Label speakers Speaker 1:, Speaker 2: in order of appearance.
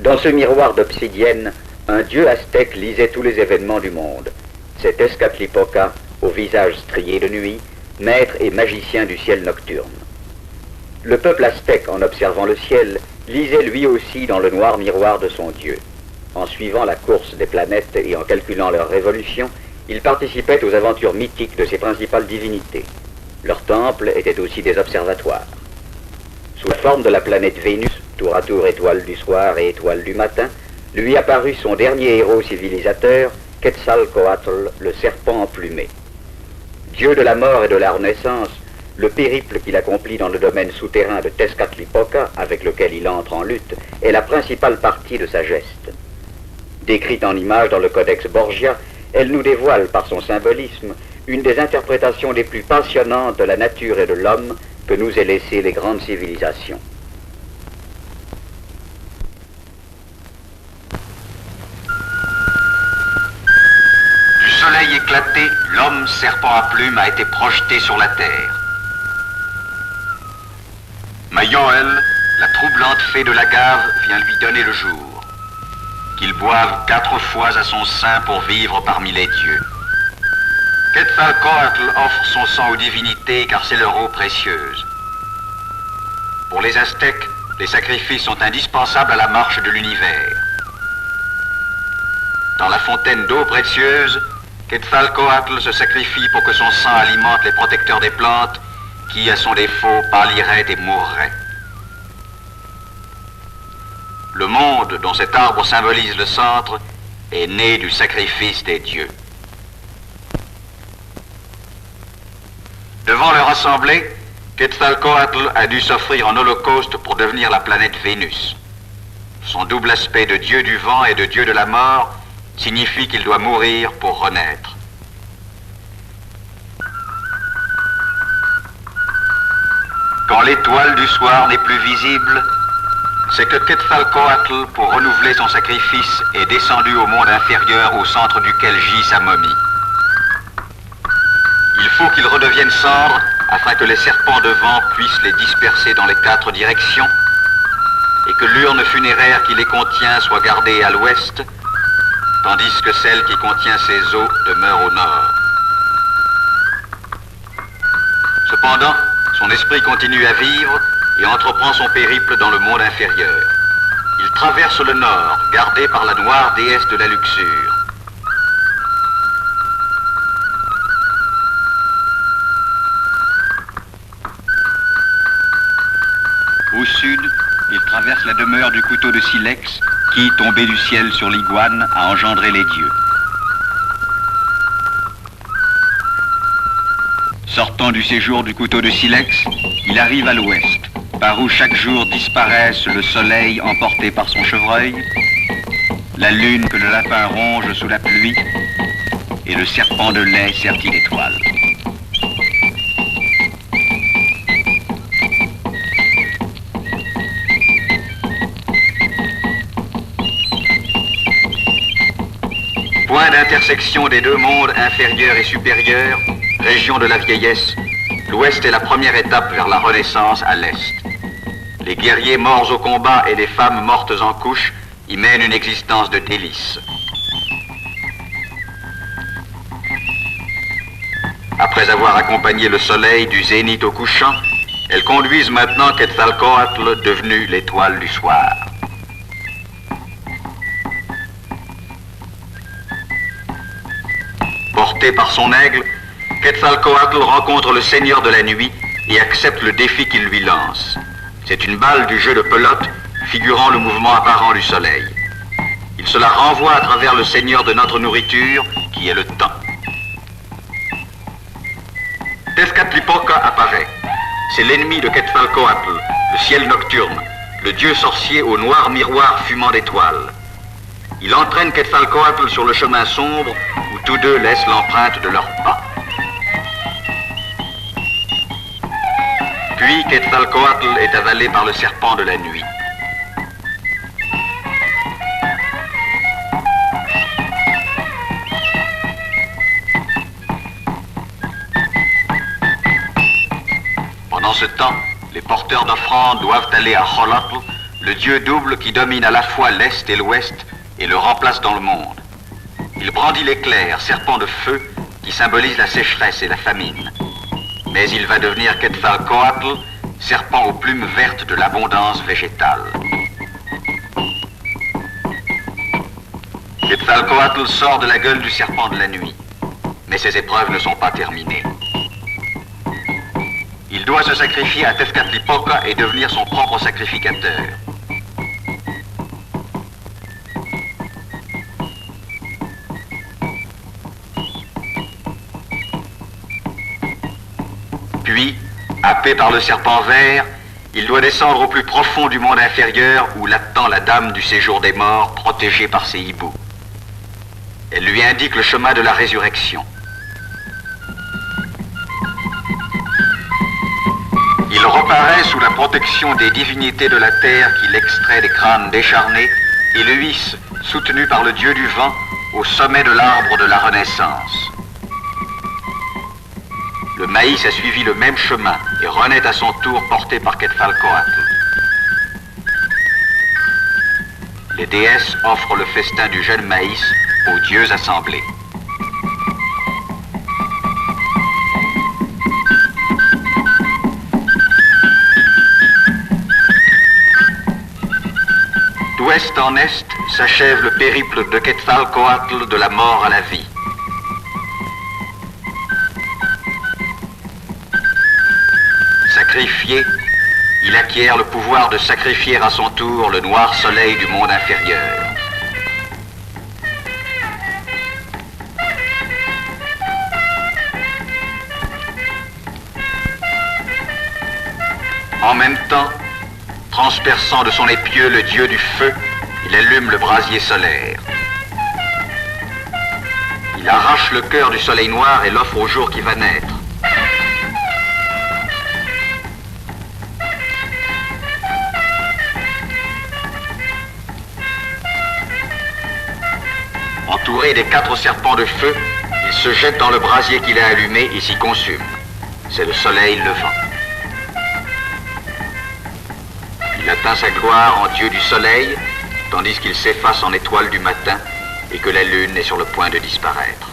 Speaker 1: Dans ce miroir d'obsidienne, un dieu aztèque lisait tous les événements du monde. C'est Tezcatlipoca, au visage strié de nuit, maître et magicien du ciel nocturne. Le peuple aztèque, en observant le ciel, lisait lui aussi dans le noir miroir de son dieu. En suivant la course des planètes et en calculant leur révolution, il participait aux aventures mythiques de ses principales divinités. Leurs temples étaient aussi des observatoires. Sous la forme de la planète Vénus, tour à tour étoile du soir et étoile du matin, lui apparut son dernier héros civilisateur, Quetzalcoatl, le serpent emplumé. Dieu de la mort et de la renaissance, le périple qu'il accomplit dans le domaine souterrain de Tezcatlipoca, avec lequel il entre en lutte, est la principale partie de sa geste. Décrite en images dans le Codex Borgia, elle nous dévoile par son symbolisme une des interprétations les plus passionnantes de la nature et de l'homme que nous aient laissé les grandes civilisations.
Speaker 2: Du soleil éclaté, l'homme serpent à plumes a été projeté sur la terre. Mayoel, la troublante fée de la gave, vient lui donner le jour. Qu'il boive 4 fois à son sein pour vivre parmi les dieux. Quetzalcoatl offre son sang aux divinités car c'est leur eau précieuse. Pour les Aztèques, les sacrifices sont indispensables à la marche de l'univers. Dans la fontaine d'eau précieuse, Quetzalcoatl se sacrifie pour que son sang alimente les protecteurs des plantes qui, à son défaut, pâliraient et mourraient. Le monde dont cet arbre symbolise le centre est né du sacrifice des dieux. Devant leur assemblée, Quetzalcoatl a dû s'offrir en holocauste pour devenir la planète Vénus. Son double aspect de dieu du vent et de dieu de la mort signifie qu'il doit mourir pour renaître. Quand l'étoile du soir n'est plus visible, c'est que Quetzalcoatl, pour renouveler son sacrifice, est descendu au monde inférieur au centre duquel gît sa momie. Il faut qu'il redevienne cendre afin que les serpents de vent puissent les disperser dans les 4 directions et que l'urne funéraire qui les contient soit gardée à l'ouest, tandis que celle qui contient ses os demeure au nord. Cependant, son esprit continue à vivre et entreprend son périple dans le monde inférieur. Il traverse le nord, gardé par la noire déesse de la luxure. Au sud, il traverse la demeure du couteau de silex qui, tombé du ciel sur l'iguane, a engendré les dieux. Sortant du séjour du couteau de silex, il arrive à l'ouest, par où chaque jour disparaissent le soleil emporté par son chevreuil, la lune que le lapin ronge sous la pluie, et le serpent de lait serti d'étoiles. Point d'intersection des 2 mondes inférieurs et supérieurs, région de la vieillesse, l'ouest est la première étape vers la renaissance à l'est. Les guerriers morts au combat et les femmes mortes en couches y mènent une existence de délices. Après avoir accompagné le soleil du zénith au couchant, elles conduisent maintenant Quetzalcoatl, devenu l'étoile du soir. Porté par son aigle, Quetzalcoatl rencontre le seigneur de la nuit et accepte le défi qu'il lui lance. C'est une balle du jeu de pelote figurant le mouvement apparent du soleil. Il se la renvoie à travers le seigneur de notre nourriture, qui est le temps. Tezcatlipoca apparaît. C'est l'ennemi de Quetzalcoatl, le ciel nocturne, le dieu sorcier au noir miroir fumant d'étoiles. Il entraîne Quetzalcoatl sur le chemin sombre où tous deux laissent l'empreinte de leurs pas. Puis Quetzalcoatl est avalé par le serpent de la nuit. Pendant ce temps, les porteurs d'offrandes doivent aller à Xolotl, le dieu double qui domine à la fois l'Est et l'Ouest et le remplace dans le monde. Il brandit l'éclair, serpent de feu, qui symbolise la sécheresse et la famine. Mais il va devenir Quetzalcoatl, serpent aux plumes vertes de l'abondance végétale. Quetzalcoatl sort de la gueule du serpent de la nuit, mais ses épreuves ne sont pas terminées. Il doit se sacrifier à Tezcatlipoca et devenir son propre sacrificateur. Puis, happé par le serpent vert, il doit descendre au plus profond du monde inférieur où l'attend la dame du séjour des morts, protégée par ses hiboux. Elle lui indique le chemin de la résurrection. Il reparaît sous la protection des divinités de la terre qu'il extrait des crânes décharnés et le hisse, soutenu par le dieu du vent, au sommet de l'arbre de la Renaissance. Le maïs a suivi le même chemin et renaît à son tour porté par Quetzalcoatl. Les déesses offrent le festin du jeune maïs aux dieux assemblés. D'ouest en est s'achève le périple de Quetzalcoatl de la mort à la vie. Sacrifié, il acquiert le pouvoir de sacrifier à son tour le noir soleil du monde inférieur. En même temps, transperçant de son épieu le dieu du feu, il allume le brasier solaire. Il arrache le cœur du soleil noir et l'offre au jour qui va naître. Entouré des 4 serpents de feu, il se jette dans le brasier qu'il a allumé et s'y consume. C'est le soleil levant. Il atteint sa gloire en dieu du soleil, tandis qu'il s'efface en étoile du matin et que la lune est sur le point de disparaître.